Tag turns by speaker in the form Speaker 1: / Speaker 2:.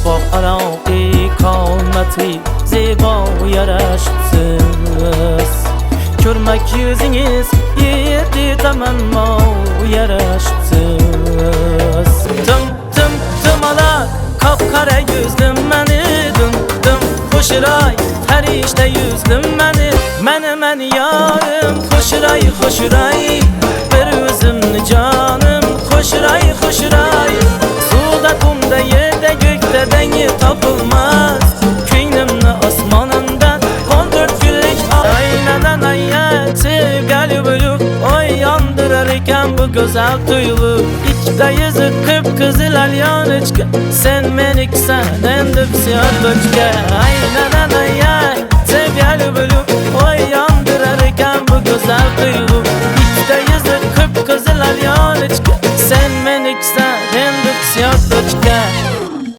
Speaker 1: bog' aroqi qomatli zebo yarashibsiz. Ko'rmak yuzingiz yedi tamanmo yarashibsiz. Tımalar qapqara yuzlim meni, dim qo'shiray farishta yuzlim meni. Meni yarim qo'shiray bir o'zimni jonim qo'shiray suvda qumda yerda gökda dengi topilmas. Ko'nglimni osmonimdan 14 kunlik aynadan sevgali bo'lib oy yondirar ekan bu go'zal tuyulib. Ikkita yuzi qip-qizil alyonechka, sen menikisan endi psyotочка. Aynadan sevgali bo'lib oy yondirar ekan bu go'zal tuyulib.